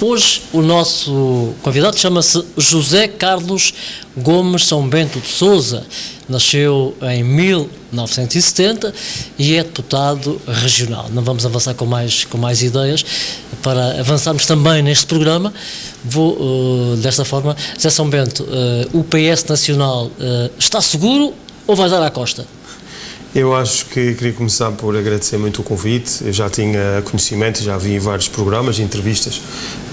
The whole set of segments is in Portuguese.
Hoje o nosso convidado chama-se José Carlos Gomes São Bento de Sousa. Nasceu em 1970 e é deputado regional. Não vamos avançar com mais ideias. Para avançarmos também neste programa, vou desta forma. José São Bento, o PS Nacional está seguro ou vai dar à costa? Eu acho que queria começar por agradecer muito o convite. Eu já tinha conhecimento, já vi vários programas e entrevistas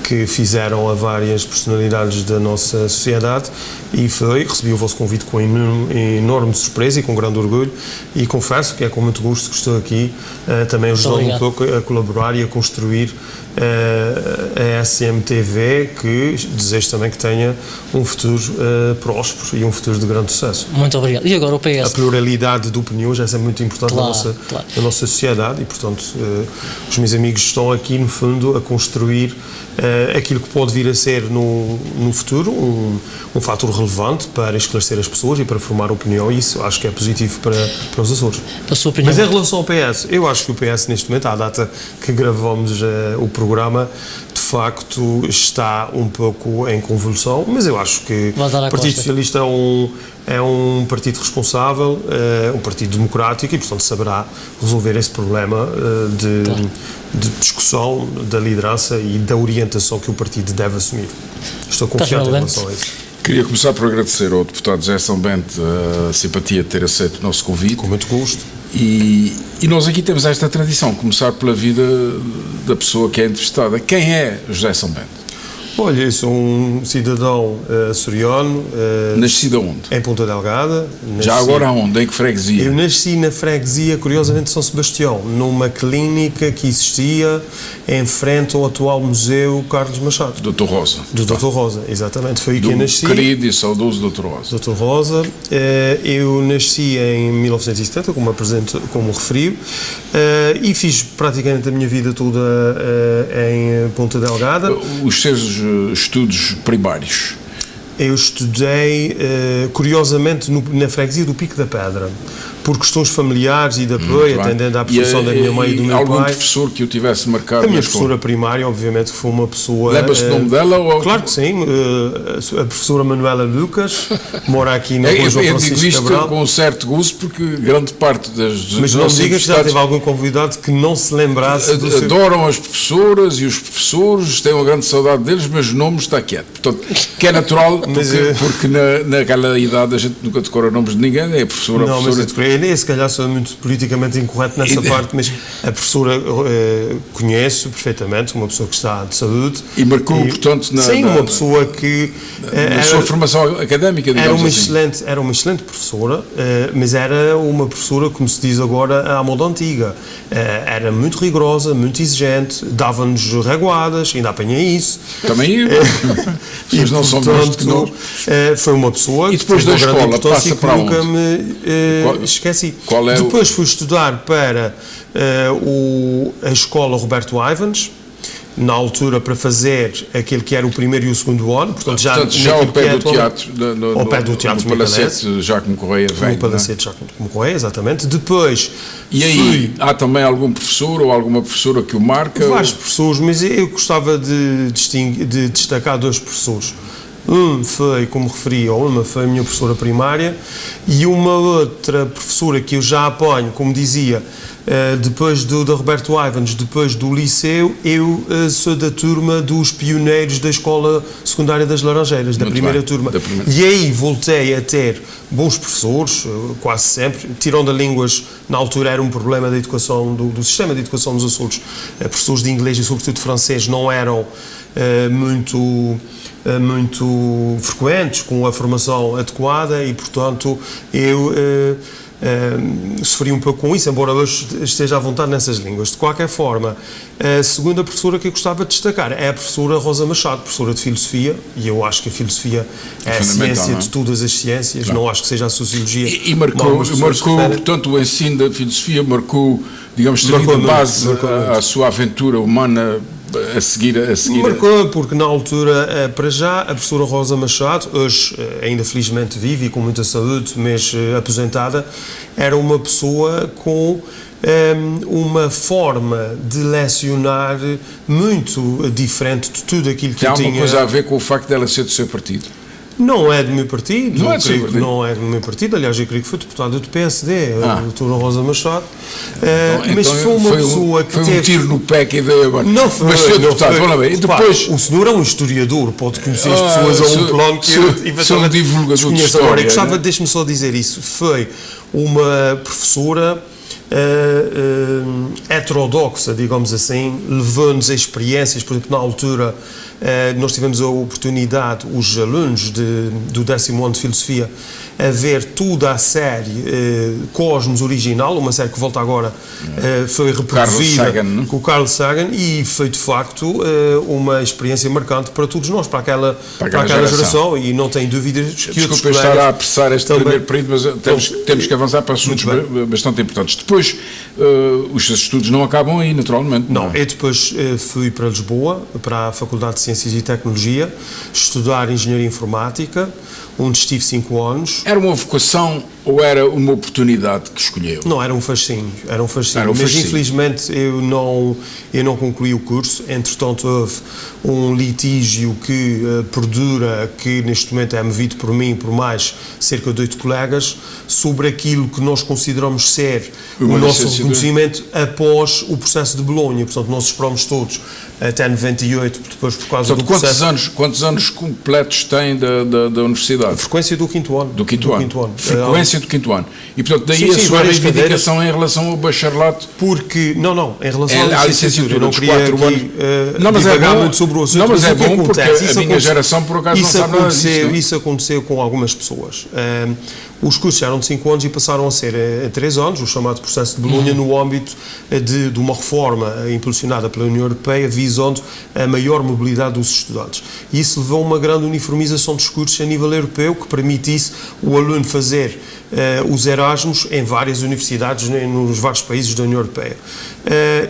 que fizeram a várias personalidades da nossa sociedade e recebi o vosso convite com enorme surpresa e com grande orgulho, e confesso que é com muito gosto que estou aqui também ajudando um pouco a colaborar e a construir a SMTV, que desejo também que tenha um futuro próspero e um futuro de grande sucesso. Muito obrigado. E agora o PS? A pluralidade de opiniões é sempre muito importante na nossa sociedade e, portanto, os meus amigos estão aqui, no fundo, a construir aquilo que pode vir a ser no futuro um fator relevante para esclarecer as pessoas e para formar opinião, e isso acho que é positivo para os Açores. A sua opinião? Mas em relação ao PS, eu acho que o PS neste momento, à data que gravamos o programa, de facto está um pouco em convulsão, mas eu acho que o Partido Socialista é um partido responsável, um partido democrático, e portanto saberá resolver esse problema de discussão da liderança e da orientação que o partido deve assumir. Estou confiante em relação a isso. Queria começar por agradecer ao deputado José São Bento a simpatia de ter aceito o nosso convite. Com muito gosto. E nós aqui temos esta tradição, começar pela vida da pessoa que é entrevistada. Quem é José São Bento? Olha, eu sou um cidadão açoriano. Nascido onde? Em Ponta Delgada. Já agora aonde? Em que freguesia? Eu nasci na freguesia, curiosamente, de São Sebastião, numa clínica que existia em frente ao atual Museu Carlos Machado. Dr. Rosa. Do Dr. Rosa, exatamente. Foi aí que eu nasci. Querido e saudoso Dr. Rosa. Dr. Rosa. Eu nasci em 1970, como referiu, e fiz praticamente a minha vida toda em Ponta Delgada. Os seus estudos primários? Eu estudei, curiosamente, na freguesia do Pico da Pedra, por questões familiares e de apoio, atendendo à profissão da minha mãe e do meu pai. Algum professor que o tivesse marcado? A minha professora primária, obviamente, que foi uma pessoa... Lembra-se o nome dela? Ou... Claro que sim, a professora Manuela Lucas, mora aqui na Rua João Francisco Cabral. Eu digo isto com um certo gosto, porque grande parte das... Mas não diga que já teve algum convidado que não se lembrasse do seu... Adoram as professoras e os professores, têm uma grande saudade deles, mas o nome está quieto. Portanto, que é natural, porque naquela idade a gente nunca decora nomes de ninguém, é a professora... Não, mas eu decorei. Se calhar sou muito politicamente incorreto nessa parte, mas a professora conheço perfeitamente, uma pessoa que está de saúde. E marcou, portanto, uma pessoa que... na sua formação académica, digamos assim. Era uma excelente professora, mas era uma professora, como se diz agora, à moda antiga. Era muito rigorosa, muito exigente, dava-nos reguadas, ainda apanhei isso. Também eu. Mas não são mais do que nós. Foi uma pessoa... E depois da escola passa para onde? Nunca me esqueci. Depois fui estudar para a escola Roberto Ivans, na altura para fazer aquele que era o primeiro e o segundo ano, portanto já ao pé do teatro, ao pé do teatro no Palacete Jacomo Correia velho. No Palacete Jacomo Correia, exatamente. Depois e aí há também algum professor ou alguma professora que o marca? Vários professores, mas eu gostava de destacar dois professores. Foi, como referi, uma foi a minha professora primária, e uma outra professora que eu já apanho, como dizia, depois da Roberto Ivans, depois do liceu, eu sou da turma dos pioneiros da Escola Secundária das Laranjeiras, da primeira turma. E aí voltei a ter bons professores, quase sempre, tirando a línguas, na altura era um problema da educação, do sistema de educação dos Açores. Professores de inglês e sobretudo de francês não eram muito frequentes, com a formação adequada, e portanto eu sofri um pouco com isso, embora hoje esteja à vontade nessas línguas. De qualquer forma, a segunda professora que eu gostava de destacar é a professora Rosa Machado, professora de Filosofia, e eu acho que a Filosofia é a ciência de todas as ciências, não acho que seja a Sociologia. E marcou portanto, o ensino da Filosofia marcou, digamos, serviu de base à sua aventura humana a seguir. Marcou, porque na altura, para já, a professora Rosa Machado, hoje ainda felizmente vive e com muita saúde, mas aposentada, era uma pessoa com uma forma de lecionar muito diferente de tudo aquilo que Tem tinha. alguma coisa a ver com o facto dela ser do seu partido? Não é do meu partido. Não é do seu partido? Não é do meu partido. Aliás, eu creio que foi deputada do PSD, a doutora Rosa Machado. Mas então foi uma pessoa que foi teve... um tiro no pé que deu agora. Não foi. Mas foi deputado, olha bem. E depois... O senhor é um historiador, pode conhecer as pessoas a um plano que eu sou um divulgador de história. Agora, gostava, deixe-me só dizer isso. Foi uma professora heterodoxa, digamos assim, levou-nos a experiências, por exemplo, na altura nós tivemos a oportunidade, os alunos do 10º ano de Filosofia, a ver toda a série Cosmos original, uma série que volta agora, foi reproduzida com o Carl Sagan, e foi de facto uma experiência marcante para todos nós, para aquela geração, e não tenho dúvidas que outros colegas... estar a apressar este primeiro período, mas temos que avançar para assuntos bastante importantes. Depois, os seus estudos não acabam aí, naturalmente. Não, eu depois fui para Lisboa, para a Faculdade de Ciências e Tecnologia, estudar Engenharia Informática, onde estive 5 anos. Era uma vocação ou era uma oportunidade que escolheu? Não, era um fascínio, mas infelizmente eu não concluí o curso. Entretanto, houve um litígio que perdura, que neste momento é movido por mim e por mais cerca de 8 colegas, sobre aquilo que nós consideramos ser o nosso reconhecimento após o processo de Bolonha. Portanto, nós esperamos todos até 98, depois por causa do processo... Quantos anos completos tem da universidade? A frequência do 5º ano. Do quinto ano. Frequência do 5º ano. E, portanto, daí a sua reivindicação em relação ao bacharelato? Porque, não, em relação à licenciatura, eu não queria divagar muito sobre o assunto. Não, mas é bom, porque a minha geração, por acaso, não sabe nada disso. Isso aconteceu com algumas pessoas. Os cursos eram de 5 anos e passaram a ser 3 anos, o chamado processo de Bolonha, no âmbito de uma reforma impulsionada pela União Europeia, visando a maior mobilidade dos estudantes. E isso levou a uma grande uniformização dos cursos a nível europeu, que permitisse o aluno fazer os Erasmus em várias universidades, nos vários países da União Europeia.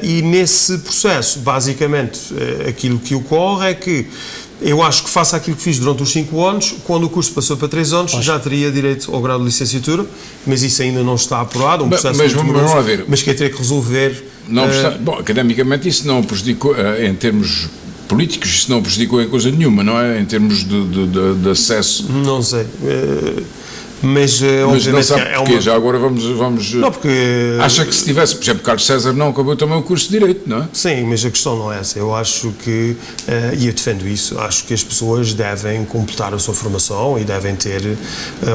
E nesse processo, basicamente, aquilo que ocorre é que eu acho que faço aquilo que fiz durante os 5 anos, quando o curso passou para 3 anos, já teria direito ao grau de licenciatura, mas isso ainda não está apurado, um processo muito demoroso, mas que eu terei que resolver. Bom, academicamente isso não prejudicou, em termos políticos, isso não prejudicou em coisa nenhuma, não é? Em termos de acesso. Não sei. Mas não sabe porquê, já agora vamos... Não, porque... Acha que se tivesse, por exemplo, Carlos César não acabou também o curso de Direito, não é? Sim, mas a questão não é essa. Eu acho que, e eu defendo isso, acho que as pessoas devem completar a sua formação e devem ter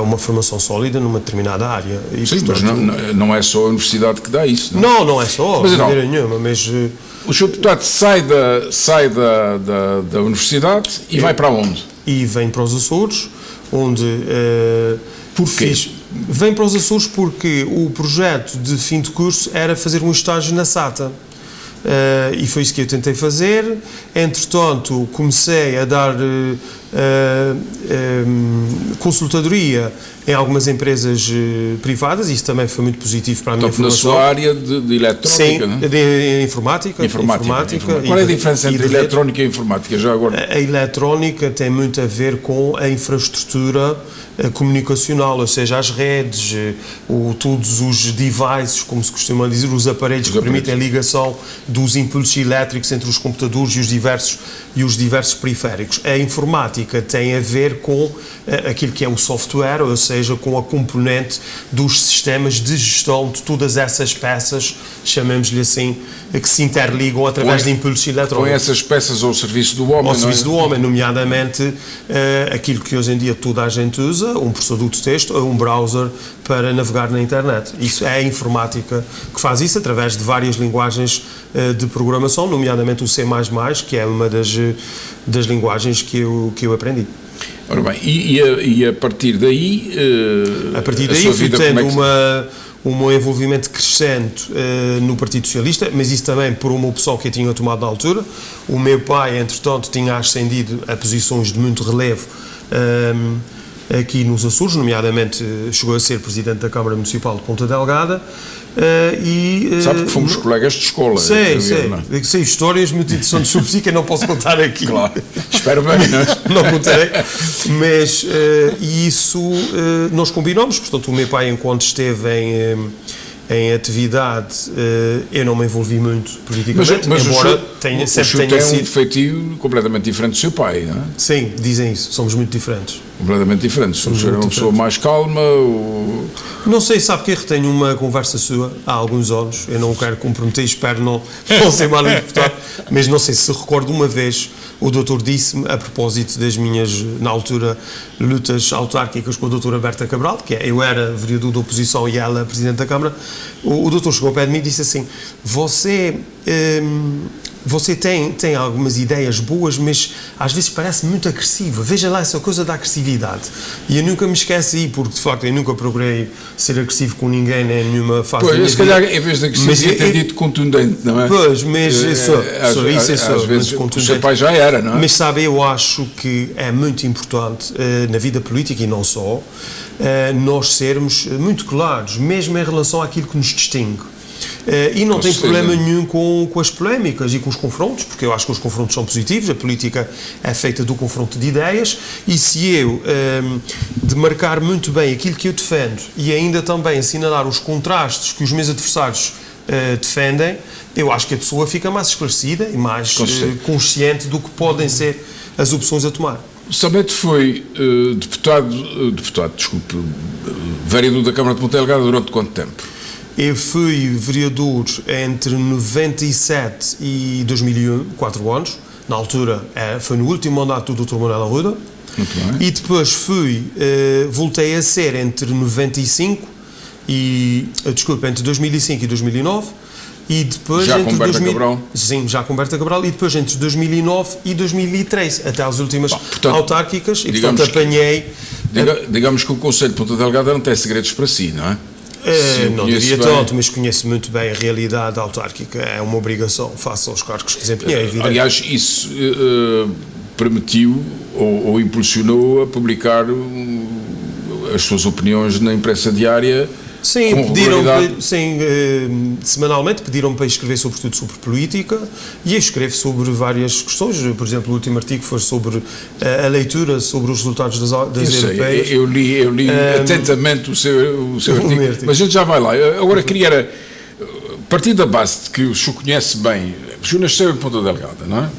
uma formação sólida numa determinada área. E, sim, portanto, mas não é só a universidade que dá isso, não é? Não é só, mas, de maneira nenhuma, mas... O Sr. Deputado sai da universidade e vai para onde? E vem para os Açores, onde... Porquê? Vem para os Açores porque o projeto de fim de curso era fazer um estágio na SATA. E foi isso que eu tentei fazer. Entretanto, comecei a dar consultadoria em algumas empresas privadas, isso também foi muito positivo para a minha formação. Na sua área de eletrónica, sim, não é? de informática. Qual é a diferença entre eletrónica e informática, já agora? A eletrónica tem muito a ver com a infraestrutura comunicacional, ou seja, as redes, todos os devices, como se costuma dizer, os aparelhos que permitem a ligação dos impulsos elétricos entre os computadores e os diversos periféricos. A informática tem a ver com aquilo que é o software, ou seja, com a componente dos sistemas de gestão de todas essas peças, chamemos-lhe assim, que se interligam através de impulsos eletrónicos. Com essas peças ao serviço do homem, ao serviço do homem, nomeadamente aquilo que hoje em dia toda a gente usa, um processador de texto ou um browser para navegar na internet. Isso é a informática que faz isso através de várias linguagens de programação, nomeadamente o C++, que é uma das linguagens que eu aprendi. Ora bem, e a partir daí... A partir daí fui tendo um envolvimento crescente no Partido Socialista, mas isso também por uma opção que eu tinha tomado na altura. O meu pai, entretanto, tinha ascendido a posições de muito relevo aqui nos Açores, nomeadamente chegou a ser presidente da Câmara Municipal de Ponta Delgada. Sabe que fomos colegas de escola. Sei histórias muito interessantes sobre si que eu não posso contar aqui. Claro, espero bem, não é? Não contarei, mas isso nós combinamos, portanto o meu pai, enquanto esteve em atividade, eu não me envolvi muito politicamente, mas embora o sempre senhor tenha tem sido... um feitio completamente diferente do seu pai, não é? Sim, dizem isso, somos muito diferentes. Completamente diferentes. O senhor é uma pessoa mais calma. Não sei, sabe que eu retenho uma conversa sua há alguns anos, eu não o quero comprometer, espero não ser mal interpretado, mas não sei se recordo uma vez, o doutor disse-me, a propósito das minhas, na altura, lutas autárquicas com a doutora Berta Cabral, que eu era vereador da oposição e ela presidente da Câmara, o doutor chegou ao pé de mim e disse assim: você tem algumas ideias boas, mas às vezes parece muito agressiva. Veja lá essa coisa da agressividade. E eu nunca me esqueci, porque de facto eu nunca procurei ser agressivo com ninguém, nem em nenhuma fase da minha se calhar, em vez de agressivo, tem dito contundente, não é? Pois, mas às vezes o seu pai já era, não é? Mas sabe, eu acho que é muito importante na vida política e não só, nós sermos muito claros, mesmo em relação àquilo que nos distingue. E não tem problema nenhum com as polémicas e com os confrontos, porque eu acho que os confrontos são positivos, a política é feita do confronto de ideias, e se eu demarcar muito bem aquilo que eu defendo e ainda também assinalar os contrastes que os meus adversários defendem, eu acho que a pessoa fica mais esclarecida e mais consciente do que podem ser as opções a tomar. Sabete foi vereador da Câmara de Ponta Delgada durante quanto tempo? Eu fui vereador entre 97 e 2001, 4 anos. Na altura, foi no último mandato do Dr. Manuel Arruda. Muito bem. E depois voltei a ser entre 95 e... entre 2005 e 2009. E depois já com Berta Cabral? Sim, já com Berta Cabral. E depois entre 2009 e 2013, até às últimas autárquicas. E, portanto, apanhei... Digamos que o Conselho de Ponta Delgada não tem segredos para si, não é? Não diria tanto, mas conheço muito bem a realidade autárquica. É uma obrigação face aos cargos que desempenhei, evidente. Aliás, isso permitiu ou impulsionou a publicar as suas opiniões na imprensa diária. Sim, semanalmente pediram-me para escrever sobretudo sobre política, e eu escrevo sobre várias questões. Por exemplo, o último artigo foi sobre a leitura sobre os resultados das europeias. Eu li atentamente o seu artigo, mas a gente já vai lá. Agora queria partir da base de que o senhor conhece bem. O senhor nasceu em Ponta Delgada, não é?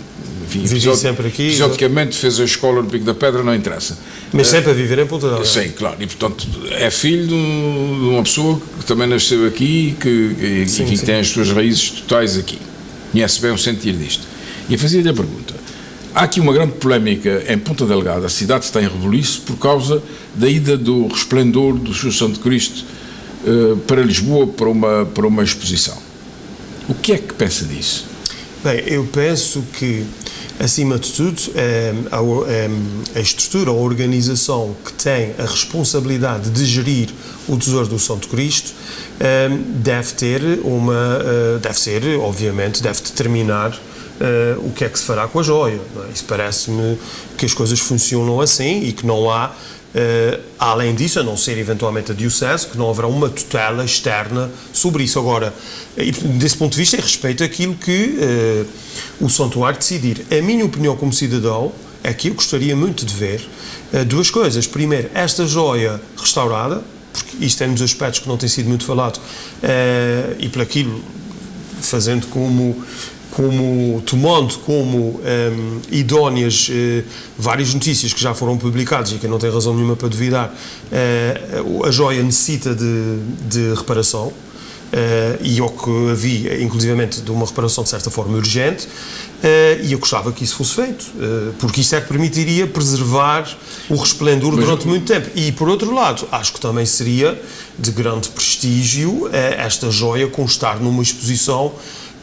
Vivi sempre aqui. Exoticamente fez a escola no Pico da Pedra, não interessa. Mas sempre a viver em Ponta Delgada. Sim, claro. E, portanto, é filho de uma pessoa que também nasceu aqui, que tem as suas raízes totais aqui. Conhece bem o sentir disto. E eu fazia-lhe a pergunta. Há aqui uma grande polémica em Ponta Delgada. A cidade está em rebuliço por causa da ida do resplendor do Senhor Santo Cristo para Lisboa para uma exposição. O que é que pensa disso? Bem, eu penso que, acima de tudo, a estrutura, a organização que tem a responsabilidade de gerir o Tesouro do Santo Cristo deve determinar o que é que se fará com a joia. Não é? Isso parece-me que as coisas funcionam assim e que não há, além disso, a não ser eventualmente a Diocese, que não haverá uma tutela externa sobre isso. Agora, desse ponto de vista, eu respeito aquilo que o santuário decidir. A minha opinião como cidadão é que eu gostaria muito de ver duas coisas. Primeiro, esta joia restaurada, porque isto é um dos aspectos que não tem sido muito falado, e por aquilo, fazendo tomando como idóneas várias notícias que já foram publicadas e que não tem razão nenhuma para duvidar, a joia necessita de reparação, e ao que havia, inclusivamente, de uma reparação de certa forma urgente, e eu gostava que isso fosse feito, porque isso é que permitiria preservar o resplendor durante muito tempo. E, por outro lado, acho que também seria de grande prestígio esta joia constar numa exposição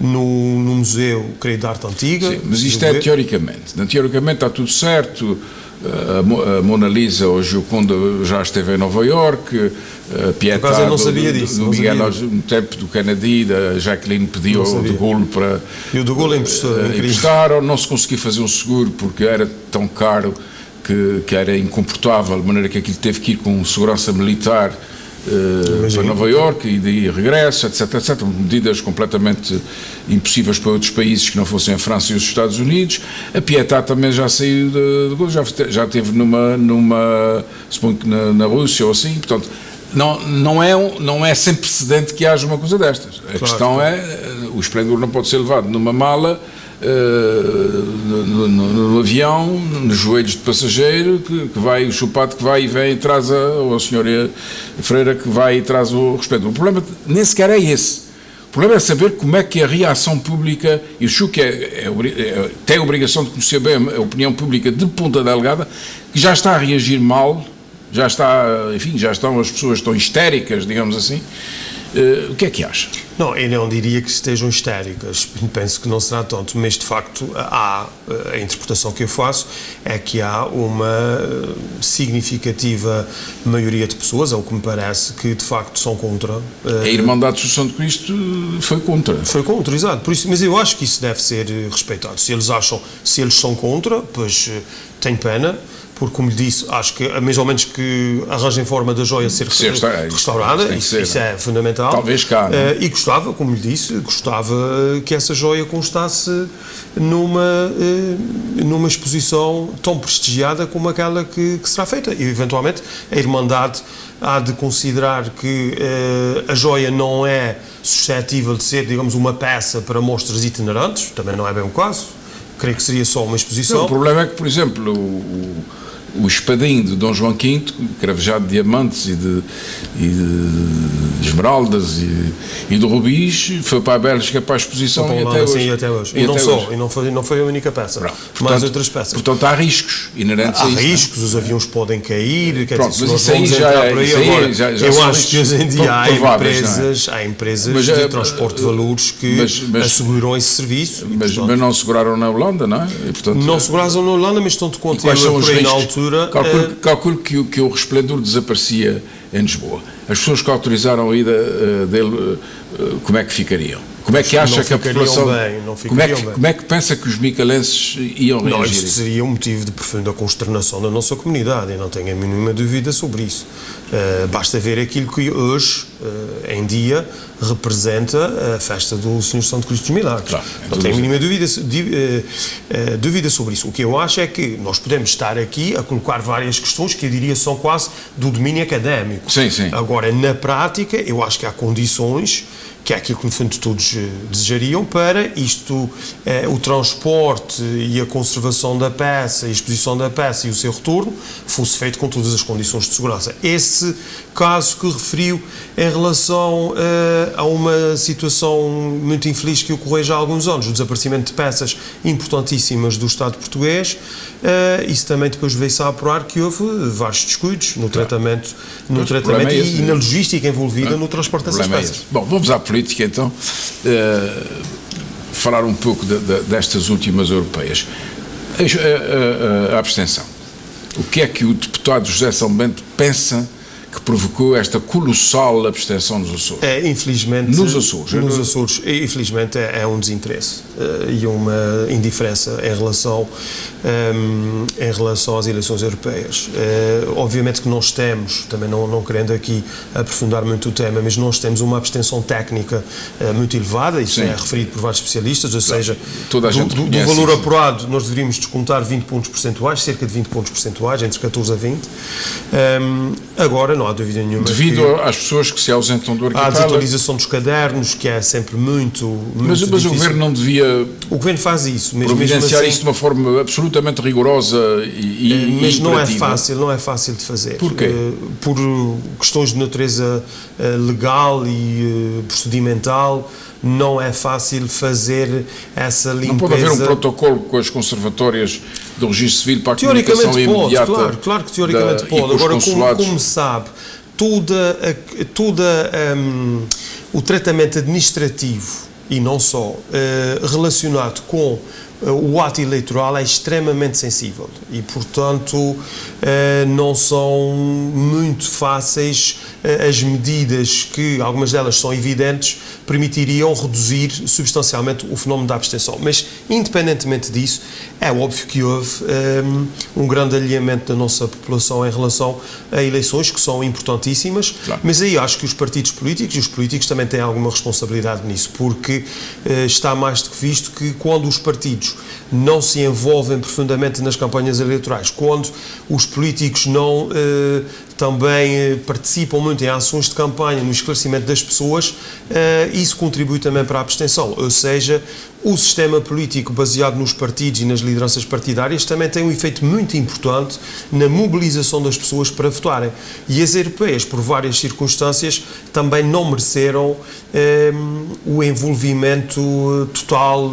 no Museu, creio, de Arte Antiga. Sim, mas isto é teoricamente. Teoricamente está tudo certo. A Mona Lisa ou a Gioconda já esteve em Nova Iorque, a Pietà do Miguel no tempo do Kennedy, da Jacqueline pediu ao De Gaulle para... E o De Gaulle emprestaram. Não se conseguiu fazer um seguro porque era tão caro que era incomportável, de maneira que aquilo teve que ir com segurança militar para Nova Iorque e daí regresso, etc. Medidas completamente impossíveis para outros países que não fossem a França e os Estados Unidos. A Pietà também já saiu já esteve suponho que na Rússia ou assim, portanto, não é sem precedente que haja uma coisa destas. A questão é, o esplendor não pode ser levado numa mala, no avião, nos joelhos de passageiro, que vai, o chupado que vai e vem e traz ou a senhora freira que vai e traz o respeito. O problema nem sequer é esse. O problema é saber como é que a reação pública, e o Chuck tem a obrigação de conhecer bem a opinião pública de Ponta Delgada, que já está a reagir mal, já estão as pessoas estão histéricas, digamos assim. O que é que acha? Não, eu não diria que estejam histéricas, penso que não será tanto, mas de facto a interpretação que eu faço é que há uma significativa maioria de pessoas, é o que me parece, que de facto são contra. A Irmandade de Assunção de Cristo foi contra. Foi contra, exato, por isso, mas eu acho que isso deve ser respeitado. Se eles são contra, pois tenho pena, porque, como lhe disse, acho que, mais ou menos que arranjem forma da joia ser restaurada, isso é fundamental. Talvez cá, e gostava, como lhe disse, que essa joia constasse numa exposição tão prestigiada como aquela que será feita. E, eventualmente, a Irmandade há de considerar que a joia não é suscetível de ser, digamos, uma peça para mostras itinerantes, também não é bem o caso, creio que seria só uma exposição. Não, o problema é que, por exemplo, o espadinho de Dom João V, cravejado de diamantes e de esmeraldas e de rubis, foi para a Bélgica para a exposição e até hoje. E não foi a única peça, portanto, mais outras peças. Portanto, há riscos inerentes a isso. Há riscos, os aviões podem cair, pronto, mas isso aí já eu acho que hoje em dia há empresas de transporte de valores que asseguram esse serviço. Mas não seguraram na Holanda, não é? E, portanto, não seguraram na Holanda, mas estão de conta por aí na altura. Calculo que o Resplendor desaparecia em Lisboa. As pessoas que autorizaram a ida dele, como é que ficariam? Como é que acha que a população... Como é que pensa que os micalenses iam reagir? Não, isto seria um motivo de profunda consternação da nossa comunidade, eu não tenho a mínima dúvida sobre isso. Basta ver aquilo que hoje, em dia, representa a festa do Senhor Santo Cristo dos Milagres. Claro, não tenho a mínima dúvida sobre isso. O que eu acho é que nós podemos estar aqui a colocar várias questões que eu diria são quase do domínio académico. Sim, sim. Agora, na prática, eu acho que há condições, que é aquilo que no fundo todos desejariam, para isto, o transporte e a conservação da peça, a exposição da peça e o seu retorno, fosse feito com todas as condições de segurança. Esse caso que referiu em relação a uma situação muito infeliz que ocorreu já há alguns anos, o desaparecimento de peças importantíssimas do Estado português, isso também depois veio-se a apurar que houve vários descuidos no tratamento e na logística envolvida no transporte dessas peças. Bom, vamos à política então, falar um pouco destas últimas europeias. A abstenção. O que é que o deputado José São Bento pensa que provocou esta colossal abstenção nos Açores? Infelizmente, nos Açores, infelizmente é um desinteresse e uma indiferença em relação às eleições europeias. Obviamente que nós temos, também não querendo aqui aprofundar muito o tema, mas nós temos uma abstenção técnica muito elevada, isso Sim. é referido por vários especialistas, ou seja, toda a gente do valor apurado nós deveríamos descontar 20 pontos percentuais, cerca de 20 pontos percentuais, entre 14 a 20. Agora, não há dúvida nenhuma. Devido às pessoas que se ausentam do arquipélago. À desatualização dos cadernos, que é sempre muito mas o Governo não devia o Governo faz isso, mas providenciar assim, isso de uma forma absolutamente rigorosa mas não é imperativa. fácil de fazer. Porquê? Por questões de natureza legal e procedimental, não é fácil fazer essa limpeza. Não pode haver um protocolo com as conservatórias do registro civil para a comunicação imediata? Claro que teoricamente pode. Agora, como sabe, o tratamento administrativo e não só relacionado com o ato eleitoral é extremamente sensível e, portanto, não são muito fáceis as medidas que, algumas delas são evidentes, permitiriam reduzir substancialmente o fenómeno da abstenção. Mas, independentemente disso, é óbvio que houve um grande alinhamento da nossa população em relação a eleições que são importantíssimas, claro. Mas aí acho que os partidos políticos e os políticos também têm alguma responsabilidade nisso, porque está mais do que visto que quando os partidos não se envolvem profundamente nas campanhas eleitorais, quando os políticos não também participam muito em ações de campanha, no esclarecimento das pessoas, isso contribui também para a abstenção, ou seja, o sistema político baseado nos partidos e nas lideranças partidárias também tem um efeito muito importante na mobilização das pessoas para votarem. E as europeias, por várias circunstâncias, também não mereceram o envolvimento total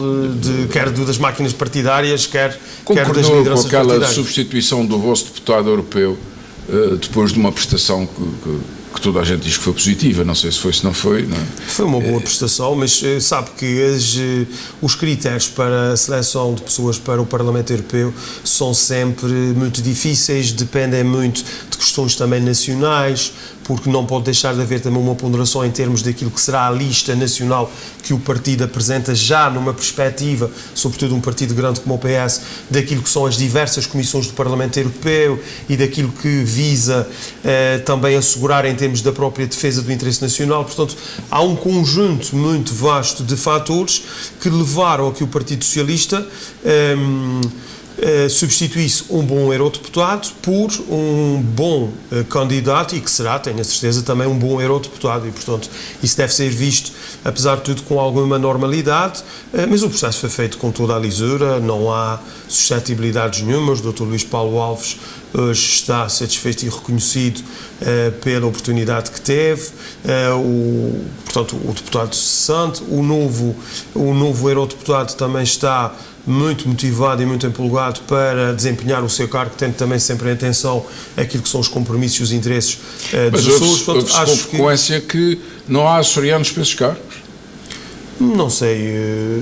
quer das máquinas partidárias, quer das lideranças partidárias. Com aquela substituição do vosso deputado europeu depois de uma prestação que toda a gente diz que foi positiva, não sei se foi, se não foi. Não é? Foi uma boa prestação, mas sabe que os critérios para a seleção de pessoas para o Parlamento Europeu são sempre muito difíceis, dependem muito de questões também nacionais, porque não pode deixar de haver também uma ponderação em termos daquilo que será a lista nacional que o partido apresenta já numa perspectiva, sobretudo um partido grande como o PS, daquilo que são as diversas comissões do Parlamento Europeu e daquilo que visa também assegurar em termos da própria defesa do interesse nacional. Portanto, há um conjunto muito vasto de fatores que levaram a que o Partido Socialista substituísse um bom eurodeputado por um bom candidato e que será, tenho a certeza, também um bom eurodeputado e, portanto, isso deve ser visto, apesar de tudo, com alguma normalidade, mas o processo foi feito com toda a lisura, não há suscetibilidades nenhumas. O Dr. Luís Paulo Alves hoje está satisfeito e reconhecido pela oportunidade que teve, portanto, o deputado cessante, o novo eurodeputado também está muito motivado e muito empolgado para desempenhar o seu cargo, tendo também sempre em atenção aquilo que são os compromissos e os interesses dos Açores. Mas houve com frequência que não há açorianos para esses cargos? Não sei,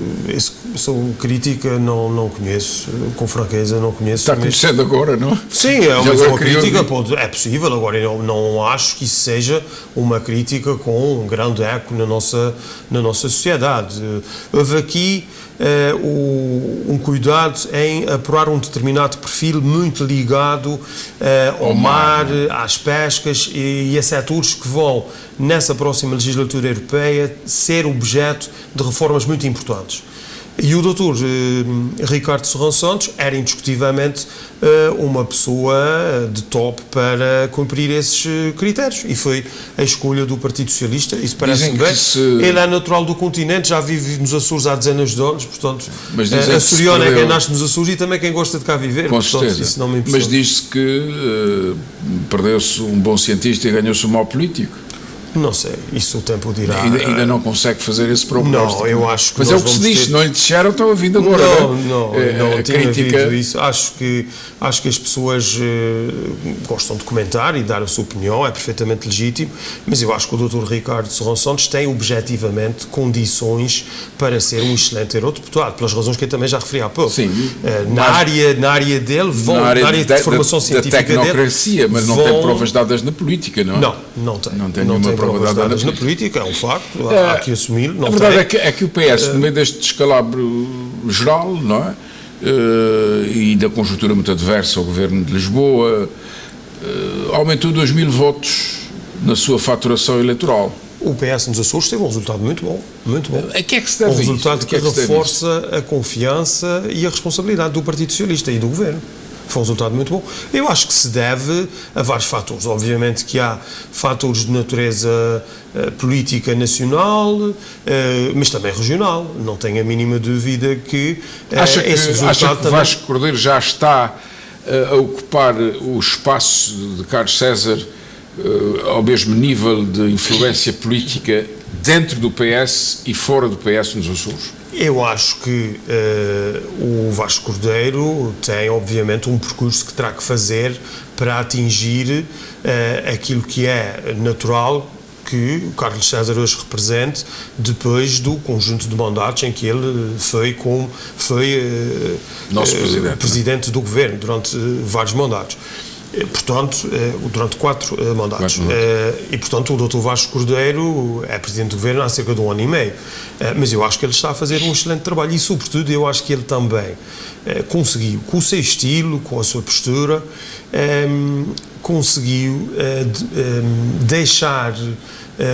sou crítica, não conheço, com franqueza não conheço. Está conhecendo agora, não? Sim, é uma crítica, é possível, agora eu não acho que isso seja uma crítica com um grande eco na nossa sociedade. Houve aqui um cuidado em apurar um determinado perfil muito ligado ao mar, às pescas e a setores que vão, nessa próxima legislatura europeia, ser objeto de reformas muito importantes. E o Dr. Ricardo Serrão Santos era indiscutivelmente uma pessoa de top para cumprir esses critérios e foi a escolha do Partido Socialista. Isso parece-me bem. Ele é natural do continente, já vive nos Açores há dezenas de anos, portanto, açoriano é quem nasce nos Açores e também quem gosta de cá viver. Com portanto, certeza. Isso não me mas diz-se que perdeu-se um bom cientista e ganhou-se um mau político. Não sei, isso o tempo dirá. Ainda não consegue fazer esse prognóstico. Não, eu acho que mas é o que se diz, não lhe disseram, estão a vir agora. Não tinha havido isso. Acho que as pessoas gostam de comentar e dar a sua opinião, é perfeitamente legítimo, mas eu acho que o Dr. Ricardo Serrão Santos tem objetivamente condições para ser um excelente eurodeputado, pelas razões que eu também já referi há pouco. Sim, na área dele, na área de formação científica dele. Da tecnocracia, mas não tem provas dadas na política, não é? Não tem. Não tem nenhuma prova dadas na política, é um facto, há que assumir. A verdade é que o PS, no meio deste descalabro geral, não é? E da conjuntura muito adversa ao governo de Lisboa, aumentou 2.000 votos na sua faturação eleitoral. O PS nos Açores teve um resultado muito bom, muito bom. A que é que se deve um resultado que reforça a confiança e a responsabilidade do Partido Socialista e do Governo. Foi um resultado muito bom. Eu acho que se deve a vários fatores. Obviamente que há fatores de natureza política nacional, mas também regional. Não tenho a mínima dúvida que acha esse resultado acha que também... Vasco Cordeiro já está a ocupar o espaço de Carlos César ao mesmo nível de influência política dentro do PS e fora do PS nos Açores? Eu acho que o Vasco Cordeiro tem, obviamente, um percurso que terá que fazer para atingir aquilo que é natural, que o Carlos César hoje represente depois do conjunto de mandatos em que ele foi nosso presidente do governo durante vários mandatos. Portanto, durante 4 mandatos. E, portanto, o Dr. Vasco Cordeiro é presidente do governo há cerca de 1 ano e meio. Mas eu acho que ele está a fazer um excelente trabalho e, sobretudo, eu acho que ele também conseguiu, com o seu estilo, com a sua postura, conseguiu deixar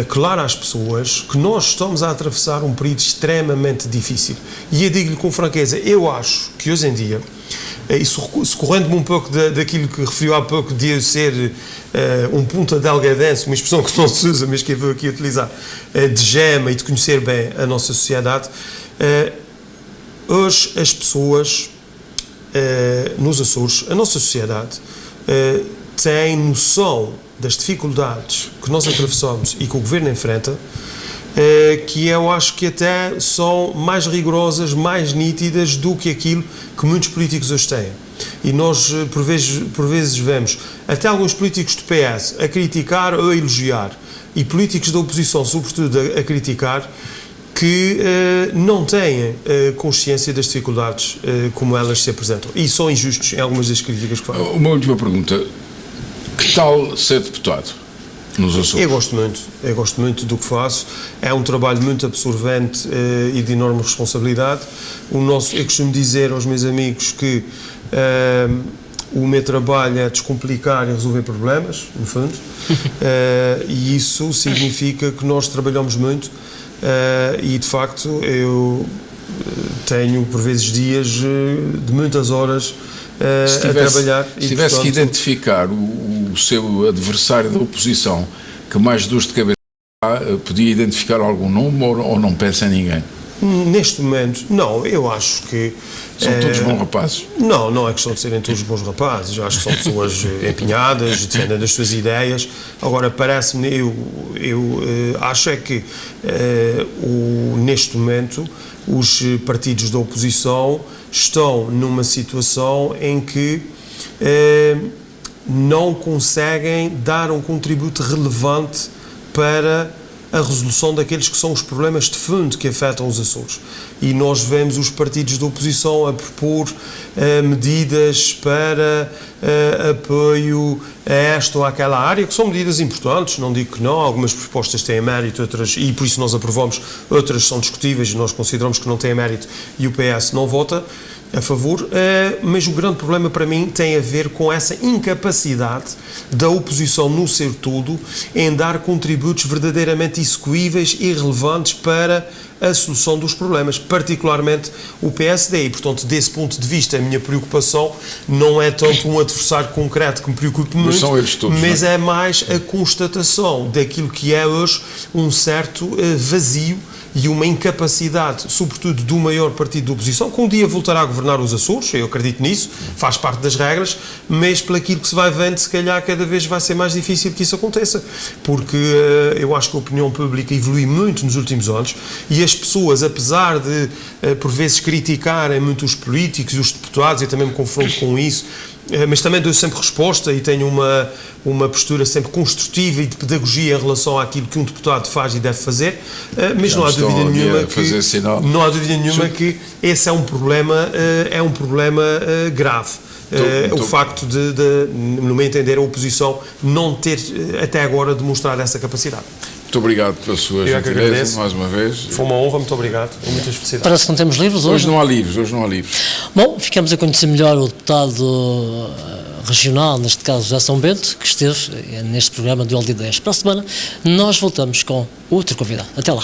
claro às pessoas que nós estamos a atravessar um período extremamente difícil. E eu digo-lhe com franqueza, eu acho que hoje em dia, isso socorrendo-me um pouco daquilo que referiu há pouco de eu ser um punta de algadense, uma expressão que não se usa, mas que eu vou aqui utilizar, de gema e de conhecer bem a nossa sociedade, hoje as pessoas nos Açores, a nossa sociedade, têm noção das dificuldades que nós atravessamos e que o Governo enfrenta, que eu acho que até são mais rigorosas, mais nítidas do que aquilo que muitos políticos hoje têm. E nós, por vezes vemos até alguns políticos do PS a criticar ou a elogiar, e políticos da oposição, sobretudo, a criticar, que não têm consciência das dificuldades como elas se apresentam. E são injustos em algumas das críticas que fazem. Uma última pergunta. Que tal ser deputado nos Açores? Eu gosto muito do que faço, é um trabalho muito absorvente e de enorme responsabilidade. Eu costumo dizer aos meus amigos que o meu trabalho é descomplicar e resolver problemas, no fundo, e isso significa que nós trabalhamos muito e, de facto, eu tenho, por vezes, dias de muitas horas a trabalhar. Se tivesse que identificar o seu adversário da oposição que mais dores de cabeça podia identificar algum nome ou não pensa em ninguém? Neste momento, não, eu acho que... São todos bons rapazes? Não é questão de serem todos bons rapazes, eu acho que são pessoas empenhadas, defendem as suas ideias. Agora, parece-me, eu acho é que neste momento os partidos da oposição estão numa situação em que não conseguem dar um contributo relevante para a resolução daqueles que são os problemas de fundo que afetam os Açores. E nós vemos os partidos da oposição a propor medidas para apoio a esta ou àquela área, que são medidas importantes, não digo que não, algumas propostas têm mérito, outras, e por isso nós aprovamos, outras são discutíveis e nós consideramos que não têm mérito e o PS não vota a favor, mas o grande problema para mim tem a ver com essa incapacidade da oposição no seu todo em dar contributos verdadeiramente execuíveis e relevantes para a solução dos problemas, particularmente o PSD, e portanto desse ponto de vista a minha preocupação não é tanto um adversário concreto que me preocupe muito, são eles todos, mas é mais a constatação daquilo que é hoje um certo vazio e uma incapacidade, sobretudo do maior partido da oposição, que um dia voltará a governar os Açores, eu acredito nisso, faz parte das regras, mas pelo aquilo que se vai vendo, se calhar cada vez vai ser mais difícil que isso aconteça, porque eu acho que a opinião pública evolui muito nos últimos anos e as pessoas, apesar de por vezes criticarem muito os políticos e os deputados, e também me confronto com isso, mas também dou sempre resposta e tenho uma postura sempre construtiva e de pedagogia em relação àquilo que um deputado faz e deve fazer, mas não há dúvida nenhuma que esse é um problema grave. O facto de, no meu entender, a oposição não ter até agora demonstrado essa capacidade. Muito obrigado pela sua gentileza, mais uma vez. Foi uma honra, muito obrigado. Muitas felicidades. Parece que não temos livros hoje. Hoje não há livros. Bom, ficamos a conhecer melhor o deputado regional, neste caso José São Bento, que esteve neste programa de Olho de Ideias. Para a semana, nós voltamos com outro convidado. Até lá.